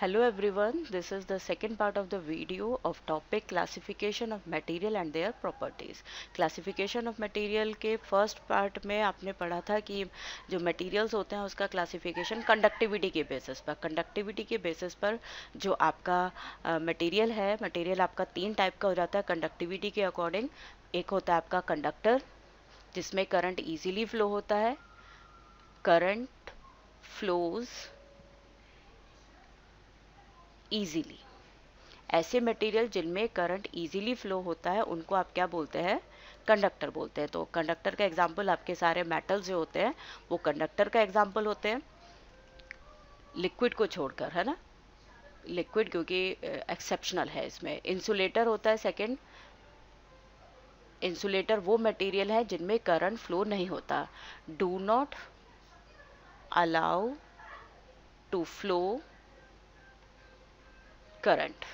Hello everyone, this is the second part of the video of topic classification of material and their properties. Classification of material के first part में आपने पढ़ा था कि जो materials होते हैं उसका classification conductivity के basis पर conductivity के basis पर जो आपका material है, material आपका तीन type का हो जाता है conductivity के according. एक होता है आपका conductor जिसमें current easily flow होता है. current flows easily. ऐसे मटेरियल जिनमें करंट इजीली फ्लो होता है उनको आप क्या बोलते हैं? कंडक्टर बोलते हैं. तो कंडक्टर का एग्जांपल आपके सारे मेटल्स जो होते हैं वो कंडक्टर का एग्जांपल होते हैं, लिक्विड को छोड़कर, है ना. लिक्विड क्योंकि एक्सेप्शनल है इसमें. इंसुलेटर होता है सेकंड. इंसुलेटर वो मटेरियल है जिनमें करंट फ्लो नहीं होता. Do not allow to flow current.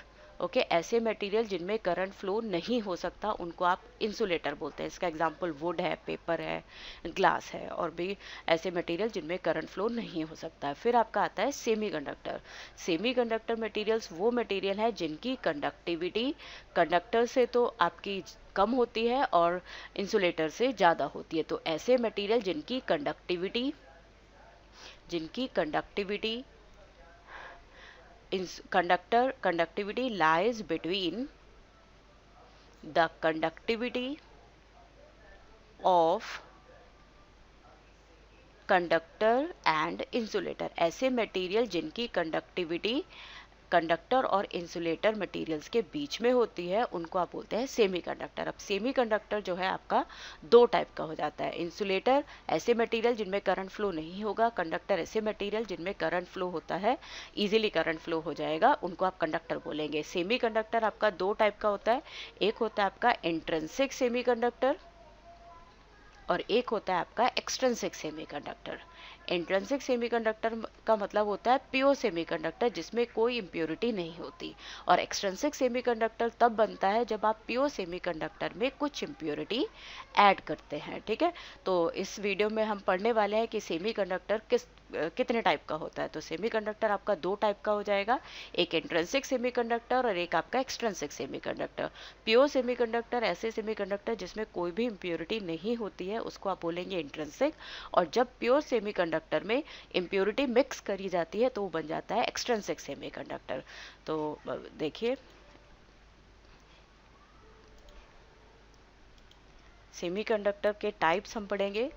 Okay, ऐसे मटेरियल जिनमें करंट फ्लो नहीं हो सकता उनको आप इंसुलेटर बोलते हैं. इसका एग्जांपल वुड है, पेपर है, ग्लास है और भी ऐसे मटेरियल जिनमें करंट फ्लो नहीं हो सकता है. फिर आपका आता है सेमीकंडक्टर. सेमीकंडक्टर मटेरियल्स वो मटेरियल है जिनकी कंडक्टिविटी कंडक्टर से तो आपकी कम होती है और इंसुलेटर से ज़्यादा होती है. तो ऐसे मटेरियल जिनकी conductivity conductivity lies between the conductivity of conductor and insulator. ऐसे मटेरियल जिनकी कंडक्टिविटी कंडक्टर और इंसुलेटर मटेरियल्स के बीच में होती है उनको आप बोलते हैं सेमीकंडक्टर. अब सेमीकंडक्टर जो है आपका दो टाइप का हो जाता है. इंसुलेटर ऐसे मटेरियल जिनमें करंट फ्लो नहीं होगा, कंडक्टर ऐसे मटेरियल जिनमें करंट फ्लो होता है, इजीली करंट फ्लो हो जाएगा, उनको आप कंडक्टर बोलेंगे. सेमीकंडक्टर आपका दो टाइप का होता है. एक होता है आपका इंट्रिंसिक सेमीकंडक्टर और एक होता है आपका एक्सट्रिंसिक सेमीकंडक्टर. इंट्रिंसिक सेमीकंडक्टर का मतलब होता है प्योर सेमीकंडक्टर जिसमें कोई इम्प्योरिटी नहीं होती. और एक्सट्रिंसिक सेमीकंडक्टर तब बनता है जब आप प्योर सेमीकंडक्टर में कुछ इम्प्योरिटी ऐड करते हैं. ठीक है, तो इस वीडियो में हम पढ़ने वाले हैं कि सेमीकंडक्टर कितने टाइप का होता है. तो सेमीकंडक्टर आपका दो टाइप का हो जाएगा, एक इंट्रिंसिक सेमीकंडक्टर और एक आपका एक्सट्रिंसिक सेमीकंडक्टर. प्योर सेमीकंडक्टर ऐसे सेमीकंडक्टर जिसमें कोई भी इम्प्योरिटी नहीं होती है उसको आप बोलेंगे इंट्रिंसिक. और जब प्योर सेमीकंडक्टर में इम्प्योरिटी मिक्स करी जाती है तो वो बन जाता है एक्सट्रिंसिक सेमीकंडक्टर. तो देखिए, सेमीकंडक्टर के टाइप्स हम पढ़ेंगे.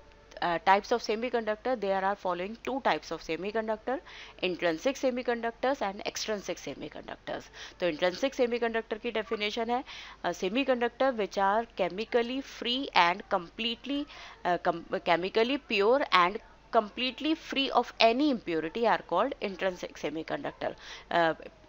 Types of semiconductor, there are following two types of semiconductor: intrinsic semiconductors and extrinsic semiconductors. तो intrinsic semiconductor की definition है semiconductor which are chemically free and chemically pure and completely free of any impurity are called intrinsic semiconductor.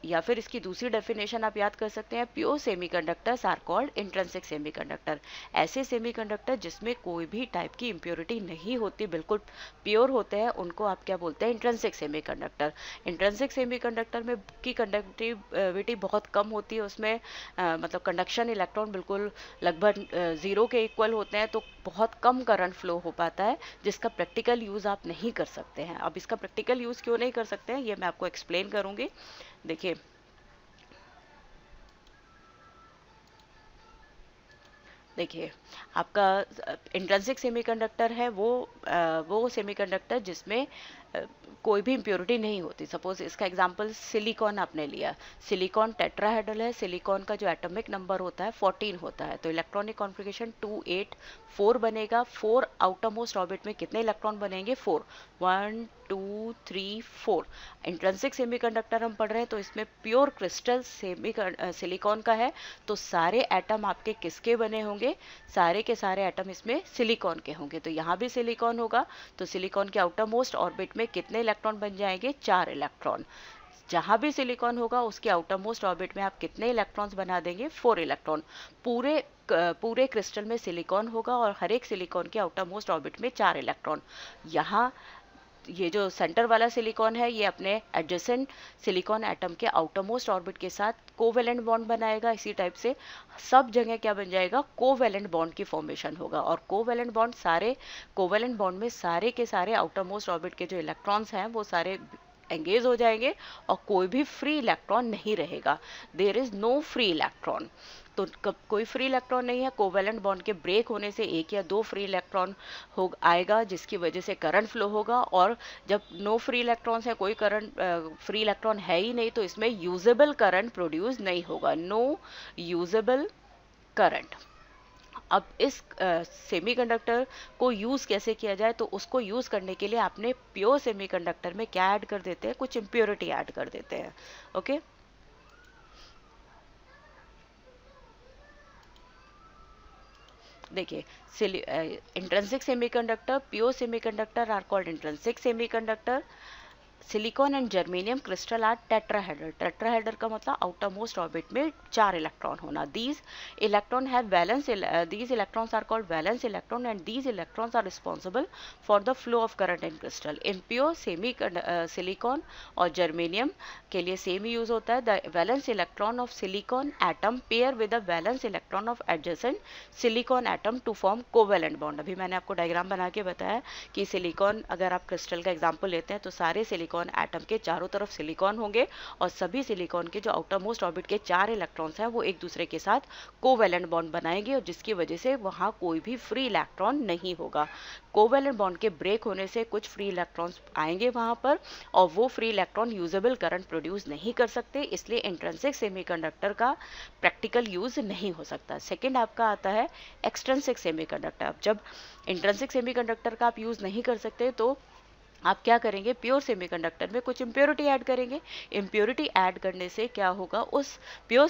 या फिर इसकी दूसरी definition आप याद कर सकते हैं, pure semiconductors are called intrinsic semiconductor. ऐसे सेमीकंडक्टर जिसमें कोई भी टाइप की इम्प्योरिटी नहीं होती, बिल्कुल प्योर होते हैं, उनको आप क्या बोलते हैं? Intrinsic semiconductor. इंट्रिंसिक सेमीकंडक्टर में की कंडक्टिविटी बहुत कम होती है, उसमें मतलब कंडक्शन इलेक्ट्रॉन बिल्कुल लगभग ज़ीरो के इक्वल होते हैं, तो बहुत कम करंट फ्लो हो पाता है जिसका प्रैक्टिकल यूज़ आप नहीं कर सकते हैं. अब इसका प्रैक्टिकल यूज़ क्यों नहीं कर सकते हैं ये मैं आपको एक्सप्लेन करूँगी. देखिए, आपका इंट्रिंसिक सेमीकंडक्टर है वो सेमीकंडक्टर जिसमें कोई भी इम्प्योरिटी नहीं होती. सपोज इसका एग्जांपल सिलिकॉन आपने लिया. सिलिकॉन टेट्राहेड्रल है. सिलिकॉन का जो एटॉमिक नंबर होता है 14 होता है, तो इलेक्ट्रॉनिक कॉन्फ़िगरेशन 284 बनेगा. 4 आउटर मोस्ट ऑर्बिट में कितने इलेक्ट्रॉन बनेंगे? 4. 1 2 3 4. इंट्रिंसिक सेमीकंडक्टर हम पढ़ रहे हैं तो इसमें प्योर क्रिस्टल सिलिकॉन का है, तो सारे एटम आपके किसके बने होंगे? सारे के सारे एटम इसमें सिलिकॉन के होंगे. तो यहाँ भी सिलिकॉन होगा, तो सिलिकॉन के आउटर मोस्ट ऑर्बिट में कितने इलेक्ट्रॉन बन जाएंगे? 4 इलेक्ट्रॉन. जहां भी सिलिकॉन होगा उसके आउटर मोस्ट ऑर्बिट में आप कितने इलेक्ट्रॉन्स बना देंगे? 4 इलेक्ट्रॉन. पूरे क्रिस्टल में सिलिकॉन होगा और हर एक सिलिकॉन के आउटर मोस्ट ऑर्बिट में 4 इलेक्ट्रॉन. यहाँ ये जो सेंटर वाला सिलिकॉन है ये अपने एडजेसेंट सिलिकॉन एटम के आउटर मोस्ट ऑर्बिट के साथ कोवेलेंट बॉन्ड बनाएगा. इसी टाइप से सब जगह क्या बन जाएगा? कोवेलेंट बॉन्ड की फॉर्मेशन होगा. और कोवेलेंट बॉन्ड में सारे के सारे आउटर मोस्ट ऑर्बिट के जो इलेक्ट्रॉन्स हैं वो सारे एंगेज हो जाएंगे और कोई भी फ्री इलेक्ट्रॉन नहीं रहेगा। There is no free electron. तो कोई फ्री इलेक्ट्रॉन नहीं है। कोवेलेंट बॉन्ड के ब्रेक होने से एक या दो फ्री इलेक्ट्रॉन हो आएगा, जिसकी वजह से करंट फ्लो होगा। और जब नो फ्री इलेक्ट्रॉन्स है, कोई करंट फ्री इलेक्ट्रॉन है ही नहीं, तो इसमें यूजेबल करंट प्रोड्यूस नहीं होगा, नो यूजेबल करंट। अब इस सेमीकंडक्टर को यूज़ कैसे किया जाए, तो उसको यूज़ करने के लिए आपने प्योर सेमीकंडक्टर में क्या ऐड कर देते हैं, कुछ इम्प्योरिटी ऐड कर देते हैं। ओके, देखिए, intrinsic semiconductor, pure semiconductor are called intrinsic semiconductor. Silicon and germanium crystal are tetrahedral. Tetrahedral का मतलब आउटर मोस्ट ऑर्बिट में 4 इलेक्ट्रॉन होना। These electron have valence, these electrons are called valence electron and these electrons are responsible for the flow of current in crystal. In pure semi silicon और germanium के लिए same use होता है। The valence electron of silicon atom pair with the valence electron of adjacent silicon atom to form covalent bond. अभी मैंने आपको diagram बना के बताया कि सिलिकॉन, अगर आप क्रिस्टल का एग्जाम्पल लेते हैं तो सारे सिलिकॉन एटम के चारों तरफ सिलिकॉन होंगे और सभी सिलिकॉन के जो आउटर मोस्ट ऑर्बिट के 4 इलेक्ट्रॉन्स हैं वो एक दूसरे के साथ कोवेलेंट बॉन्ड बनाएंगे, और जिसकी वजह से वहां कोई भी फ्री इलेक्ट्रॉन नहीं होगा। कोवेलेंट बॉन्ड के ब्रेक होने से कुछ फ्री इलेक्ट्रॉन्स आएंगे वहां पर, और वो free electron usable current produce नहीं कर सकते, इसलिए इंट्रिंसिक सेमीकंडक्टर का प्रैक्टिकल यूज नहीं हो सकता। सेकेंड आपका आता है एक्सट्रिंसिक सेमीकंडक्टर। जब इंट्रिंसिक सेमीकंडक्टर का आप यूज नहीं कर सकते तो आप क्या करेंगे, प्योर सेमीकंडक्टर में कुछ इम्प्योरिटी ऐड करेंगे। इम्प्योरिटी ऐड करने से क्या होगा, उस प्योर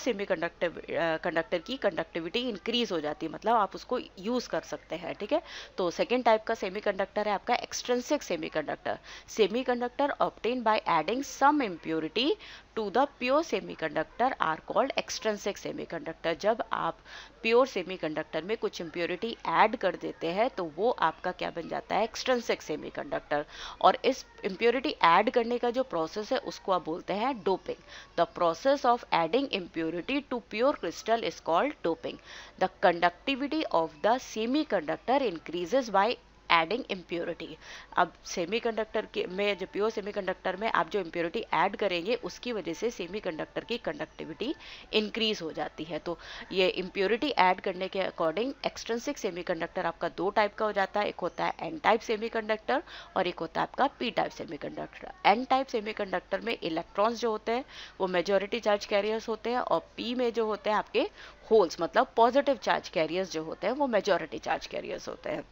कंडक्टर की कंडक्टिविटी इंक्रीज हो जाती है, मतलब आप उसको यूज कर सकते हैं। ठीक है, तो सेकेंड टाइप का सेमीकंडक्टर है आपका extrinsic semiconductor. Semiconductor obtain by adding some impurity to the pure semiconductor are called extrinsic semiconductor. जब आप प्योर सेमीकंडक्टर में कुछ इम्प्योरिटी ऐड कर देते हैं तो वो आपका क्या बन जाता है, एक्सट्रिंसिक सेमीकंडक्टर। और इस इम्प्योरिटी ऐड करने का जो प्रोसेस है उसको आप बोलते हैं doping. The process of adding impurity to pure crystal is called doping. The conductivity of the semiconductor increases by adding impurity. अब सेमीकंडक्टर के में, जो प्योर सेमीकंडक्टर में आप जो इम्प्योरिटी ऐड करेंगे उसकी वजह से सेमीकंडक्टर की कंडक्टिविटी इंक्रीज हो जाती है। तो ये इम्प्योरिटी ऐड करने के अकॉर्डिंग एक्सट्रिंसिक सेमीकंडक्टर आपका दो टाइप का हो जाता है। एक होता है एन टाइप सेमीकंडक्टर और एक होता है आपका P type semiconductor. N type semiconductor में इलेक्ट्रॉन्स जो होते हैं वो मेजॉरिटी चार्ज कैरियर्स होते हैं, और पी में जो होते हैं आपके होल्स, मतलब पॉजिटिव चार्ज कैरियर्स जो होते हैं वो मेजॉरिटी चार्ज कैरियर्स होते हैं।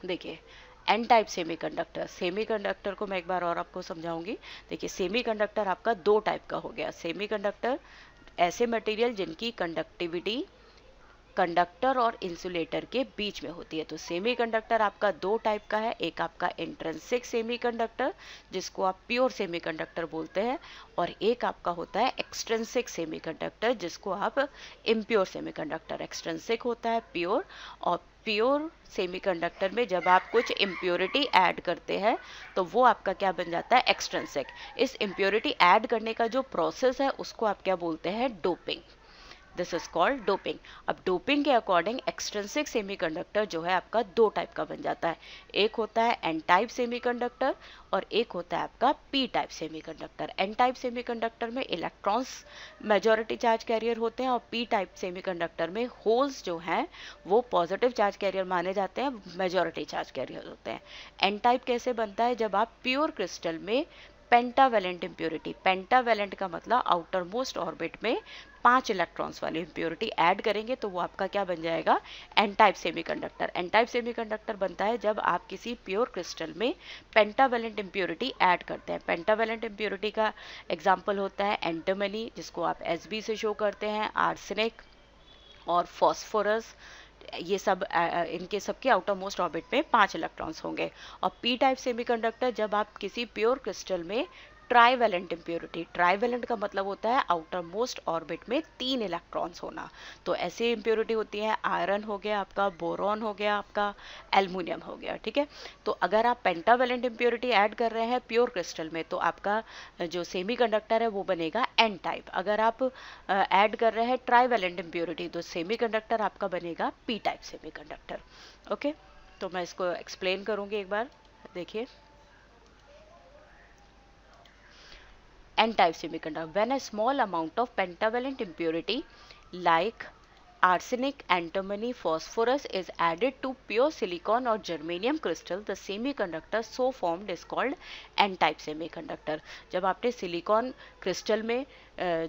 देखिए, एन टाइप सेमीकंडक्टर, सेमीकंडक्टर को मैं एक बार और आपको समझाऊंगी। देखिए, सेमीकंडक्टर आपका दो टाइप का हो गया। सेमीकंडक्टर ऐसे मटेरियल जिनकी कंडक्टिविटी कंडक्टर और इंसुलेटर के बीच में होती है। तो सेमीकंडक्टर आपका दो टाइप का है। एक आपका इंट्रिंसिक सेमीकंडक्टर जिसको आप प्योर सेमीकंडक्टर बोलते हैं, और एक आपका होता है एक्सट्रिंसिक सेमीकंडक्टर जिसको आप इम्प्योर सेमीकंडक्टर। एक्सट्रिंसिक होता है प्योर, और प्योर सेमीकंडक्टर में जब आप कुछ इम्प्योरिटी ऐड करते हैं तो वो आपका क्या बन जाता है, एक्सट्रिंसिक। इस इम्प्योरिटी ऐड करने का जो प्रोसेस है उसको आप क्या बोलते हैं, doping. This is called doping. अब डोपिंग के अकॉर्डिंग एक्सट्रिंसिक सेमीकंडक्टर जो है आपका दो टाइप का बन जाता है। एक होता है एन टाइप सेमीकंडक्टर और एक होता है आपका P type semiconductor. N type semiconductor में इलेक्ट्रॉन्स मेजॉरिटी चार्ज कैरियर होते हैं, और पी टाइप सेमीकंडक्टर में होल्स जो हैं वो पॉजिटिव चार्ज कैरियर माने जाते हैं, मेजॉरिटी चार्ज कैरियर होते हैं। एन टाइप कैसे बनता है, जब आप प्योर क्रिस्टल में पेंटावेलेंट इम्प्योरिटी, पेंटावेलेंट का मतलब आउटर मोस्ट ऑर्बिट में 5 इलेक्ट्रॉन्स वाली इम्प्योरिटी ऐड करेंगे तो वो आपका क्या बन जाएगा, N type semiconductor. N type semiconductor बनता है जब आप किसी प्योर क्रिस्टल में पेंटावेलेंट इम्प्योरिटी ऐड करते हैं। पेंटावेलेंट इम्प्योरिटी का एग्जांपल होता है एंटीमनी, जिसको आप एसबी से शो करते हैं, आर्सेनिक और फॉस्फोरस। ये सब इनके सबके आउटर मोस्ट ऑर्बिट में 5 इलेक्ट्रॉन्स होंगे। और पी टाइप सेमीकंडक्टर जब आप किसी प्योर क्रिस्टल में ट्राईवैलेंट इम्प्योरिटी, ट्राईवैलेंट का मतलब होता है आउटर मोस्ट ऑर्बिट में 3 इलेक्ट्रॉन्स होना। तो ऐसी इम्प्योरिटी होती है आयरन हो गया आपका, बोरॉन हो गया आपका, एल्युमिनियम हो गया, ठीक है। तो अगर आप पेंटावैलेंट इम्प्योरिटी ऐड कर रहे हैं प्योर क्रिस्टल में तो आपका जो सेमीकंडक्टर है वो बनेगा एन टाइप। अगर आप ऐड कर रहे हैं ट्राईवैलेंट इम्प्योरिटी तो सेमीकंडक्टर आपका बनेगा पी टाइप सेमीकंडक्टर। ओके, तो मैं इसको एक्सप्लेन करूंगी एक बार, देखिए। N-type semiconductor, when a small amount of pentavalent impurity like arsenic, antimony, phosphorus is added to pure silicon or germanium crystal, the semiconductor so formed is called N-type semiconductor। जब आपने silicon crystal में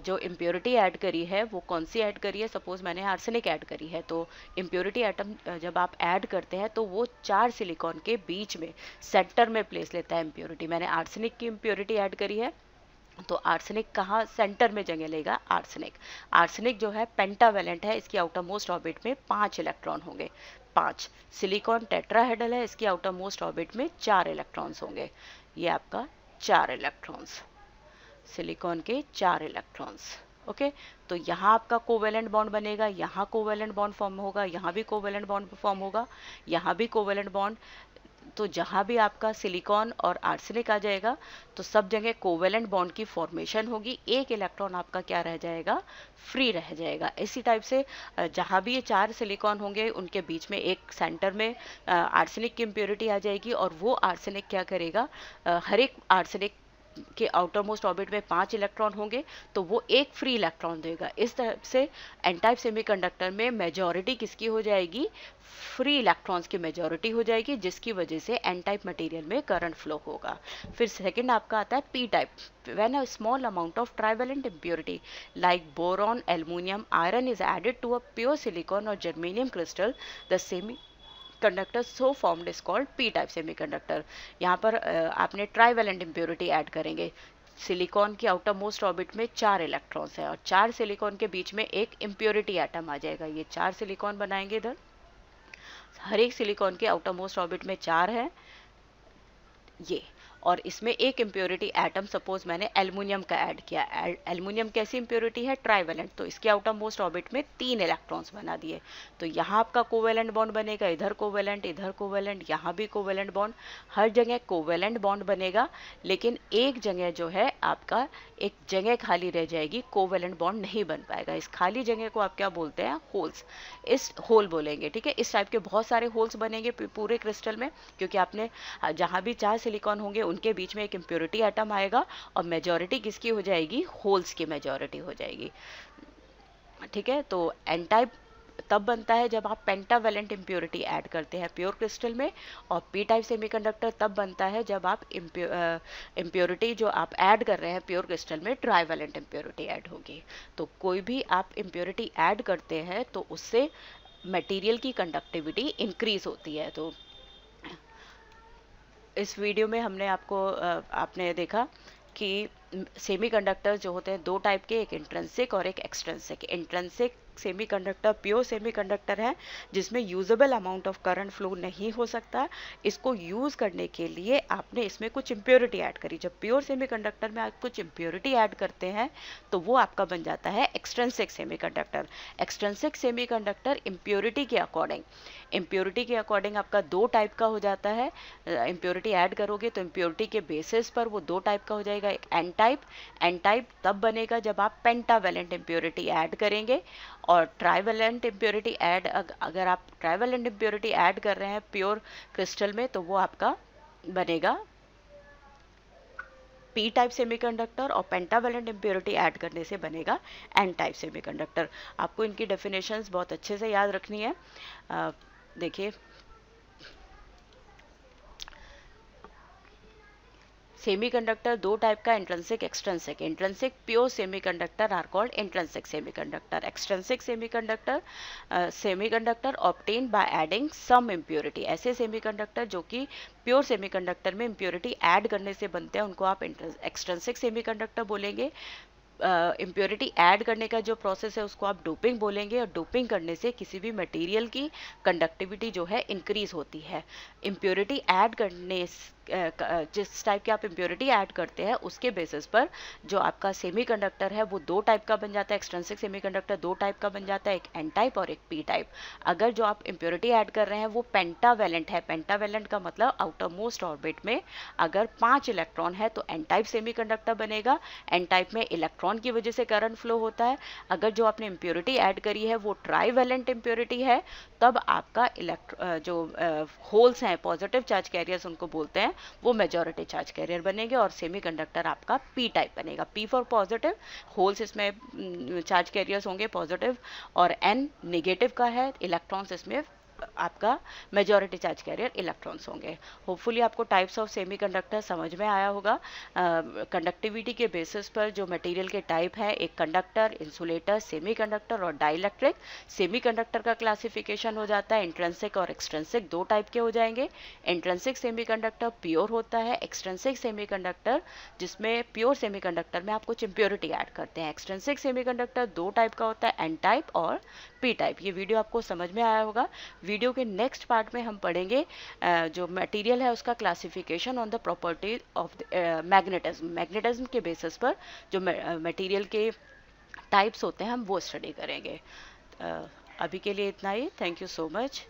जो impurity add करी है वो कौन सी add करी है, सपोज मैंने आर्सेनिक ऐड करी है, तो इम्प्योरिटी एटम जब आप ऐड करते हैं तो वो 4 सिलिकॉन के बीच में सेंटर में प्लेस लेता है इम्प्योरिटी। मैंने आर्सेनिक की इम्प्योरिटी ऐड करी है तो आर्सेनिक कहाँ सेंटर में जगह लेगा, आर्सेनिक। आर्सेनिक जो है पेंटावेलेंट है, इसकी आउटर मोस्ट ऑर्बिट में 5 इलेक्ट्रॉन होंगे, 5। सिलिकॉन टेट्राहेड्रल है, इसकी आउटर मोस्ट ऑर्बिट में 4 इलेक्ट्रॉन्स होंगे। ये आपका 4 इलेक्ट्रॉन्स, सिलिकॉन के 4 इलेक्ट्रॉन्स। ओके, तो यहाँ आपका कोवेलेंट बॉन्ड बनेगा, यहाँ कोवेलेंट बॉन्ड फॉर्म होगा, यहाँ भी कोवेलेंट बॉन्ड फॉर्म होगा, यहाँ भी कोवेलेंट बॉन्ड। तो जहाँ भी आपका सिलिकॉन और आर्सेनिक आ जाएगा तो सब जगह कोवेलेंट बॉन्ड की फॉर्मेशन होगी, एक इलेक्ट्रॉन आपका क्या रह जाएगा, फ्री रह जाएगा। इसी टाइप से जहाँ भी ये 4 सिलिकॉन होंगे उनके बीच में एक सेंटर में आर्सेनिक की इम्प्योरिटी आ जाएगी और वो आर्सेनिक क्या करेगा, हर एक आर्सेनिक के आउटर मोस्ट ऑर्बिट में 5 इलेक्ट्रॉन होंगे तो वो एक फ्री इलेक्ट्रॉन देगा। इस तरह से एन टाइप सेमीकंडक्टर में मेजॉरिटी किसकी हो जाएगी, फ्री इलेक्ट्रॉन्स की मेजॉरिटी हो जाएगी, जिसकी वजह से एन टाइप मटेरियल में करंट फ्लो होगा। फिर सेकंड आपका आता है p type, when a small amount of trivalent impurity like boron, aluminium, iron is added to a pure silicon और germanium crystal, the semiconductor so formed is called p type semiconductor. यहाँ पर आपने trivalent impurity add करेंगे, silicon की outer most orbit में 4 electrons है और 4 silicon के बीच में एक इम्प्योरिटी एटम आ जाएगा। ये 4 सिलिकॉन बनाएंगे इधर, हर एक सिलिकॉन के आउटर मोस्ट ऑर्बिट में 4 है ये, और इसमें एक इम्प्योरिटी एटम सपोज मैंने एल्युमिनियम का ऐड किया। एल्युमिनियम कैसी इम्प्योरिटी है, ट्राईवैलेंट, तो इसके आउटर मोस्ट ऑर्बिट में 3 इलेक्ट्रॉन्स बना दिए। तो यहाँ आपका कोवेलेंट बॉन्ड बनेगा, इधर कोवेलेंट, इधर कोवेलेंट, यहाँ भी कोवेलेंट बॉन्ड, हर जगह कोवेलेंट बॉन्ड बनेगा। लेकिन एक जगह जो है आपका एक जगह खाली रह जाएगी, कोवेलेंट बॉन्ड नहीं बन पाएगा। इस खाली जगह को आप क्या बोलते हैं, होल्स, इस होल बोलेंगे, ठीक है। इस टाइप के बहुत सारे होल्स बनेंगे पूरे क्रिस्टल में, क्योंकि आपने जहाँ भी 4 सिलिकॉन होंगे उनके बीच में एक इम्प्योरिटी एटम आएगा और मेजॉरिटी किसकी हो जाएगी, होल्स की मेजॉरिटी हो जाएगी, ठीक है। तो एन टाइप तब बनता है जब आप पेंटावेलेंट इम्प्योरिटी ऐड करते हैं प्योर क्रिस्टल में, और पी टाइप सेमीकंडक्टर तब बनता है जब आप इम्प्योरिटी जो आप ऐड कर रहे हैं प्योर क्रिस्टल में ट्राईवैलेंट इम्प्योरिटी ऐड होगी। तो कोई भी आप इम्प्योरिटी ऐड करते हैं तो उससे मटेरियल की कंडक्टिविटी इंक्रीज होती है। तो इस वीडियो में हमने आपने देखा कि सेमीकंडक्टर जो होते हैं 2 टाइप के, एक इंट्रिंसिक और एक extrinsic. Intrinsic semiconductor pure semiconductor है जिसमें usable amount of current flow नहीं हो सकता। इसको यूज करने के लिए आपने इसमें कुछ इम्प्योरिटी ऐड करी। जब प्योर सेमीकंडक्टर में आप कुछ इम्प्योरिटी ऐड करते हैं तो वो आपका बन जाता है extrinsic semiconductor. Extrinsic semiconductor impurity के अकॉर्डिंग आपका 2 टाइप का हो जाता है। इम्प्योरिटी ऐड करोगे तो इम्प्योरिटी के बेसिस पर वो 2 टाइप का हो जाएगा। एक एन टाइप तब बनेगा जब आप पेंटावेलेंट इम्प्योरिटी ऐड करेंगे, और ट्राईवैलेंट इम्प्योरिटी ऐड, अगर आप ट्राईवैलेंट इम्प्योरिटी ऐड कर रहे हैं प्योर क्रिस्टल में तो वो आपका बनेगा पी टाइप सेमीकंडक्टर, और पेंटावेलेंट इम्प्योरिटी ऐड करने से बनेगा एन टाइप सेमीकंडक्टर। आपको इनकी डेफिनेशंस बहुत अच्छे से याद रखनी है। देखिए, सेमीकंडक्टर 2 टाइप का, intrinsic, extrinsic. Intrinsic pure semiconductor are called intrinsic semiconductor. Extrinsic semiconductor obtained by adding some impurity. ऐसे सेमीकंडक्टर जो कि प्योर सेमीकंडक्टर में इम्प्योरिटी ऐड करने से बनते हैं उनको आप एक्सट्रिंसिक सेमीकंडक्टर बोलेंगे। इम्प्योरिटी ऐड करने का जो प्रोसेस है उसको आप डोपिंग बोलेंगे, और डोपिंग करने से किसी भी मटेरियल की कंडक्टिविटी जो है इंक्रीज होती है। इम्प्योरिटी ऐड करने जिस टाइप की आप इम्प्योरिटी ऐड करते हैं उसके बेसिस पर जो आपका सेमीकंडक्टर है वो दो टाइप का बन जाता है। एक्सट्रिंसिक सेमीकंडक्टर दो टाइप का बन जाता है, एक एन टाइप और एक पी टाइप। अगर जो आप इम्प्योरिटी ऐड कर रहे हैं वो पेंटावेलेंट है, पेंटावेलेंट का मतलब आउटर मोस्ट ऑर्बिट में अगर 5 इलेक्ट्रॉन है तो एन टाइप सेमीकंडक्टर बनेगा। एन टाइप में इलेक्ट्रॉन की वजह से करंट फ्लो होता है। अगर जो आपने इम्प्योरिटी ऐड करी है वो ट्राईवेलेंट इम्प्योरिटी है, तब आपका जो होल्स हैं, पॉजिटिव चार्ज कैरियर्स उनको बोलते हैं, वो मेजॉरिटी चार्ज कैरियर बनेंगे और सेमीकंडक्टर आपका पी टाइप बनेगा। पी फॉर पॉजिटिव, होल्स इसमें चार्ज कैरियर्स होंगे पॉजिटिव, और एन नेगेटिव का है, इलेक्ट्रॉन्स इसमें आपका मेजॉरिटी चार्ज कैरियर इलेक्ट्रॉन्स होंगे। होपफुली आपको टाइप्स ऑफ सेमीकंडक्टर समझ में आया होगा। कंडक्टिविटी के बेसिस पर जो मटेरियल के टाइप है, एक कंडक्टर, इंसुलेटर, सेमीकंडक्टर और डाइलेक्ट्रिक। सेमीकंडक्टर का क्लासिफिकेशन हो जाता है इंट्रिंसिक और एक्सट्रिंसिक, दो टाइप के हो जाएंगे। इंट्रिंसिक सेमीकंडक्टर प्योर होता है, एक्सट्रिंसिक सेमीकंडक्टर जिसमें प्योर सेमीकंडक्टर में आप कुछ इम्प्योरिटी ऐड करते हैं। एक्सट्रिंसिक सेमीकंडक्टर दो टाइप का होता है, एन टाइप और पी टाइप। ये वीडियो आपको समझ में आया होगा। वीडियो के नेक्स्ट पार्ट में हम पढ़ेंगे जो मटेरियल है उसका classification on the property of magnetism. Magnetism के बेसिस पर जो मटेरियल के टाइप्स होते हैं हम वो स्टडी करेंगे। अभी के लिए इतना ही। Thank you so much.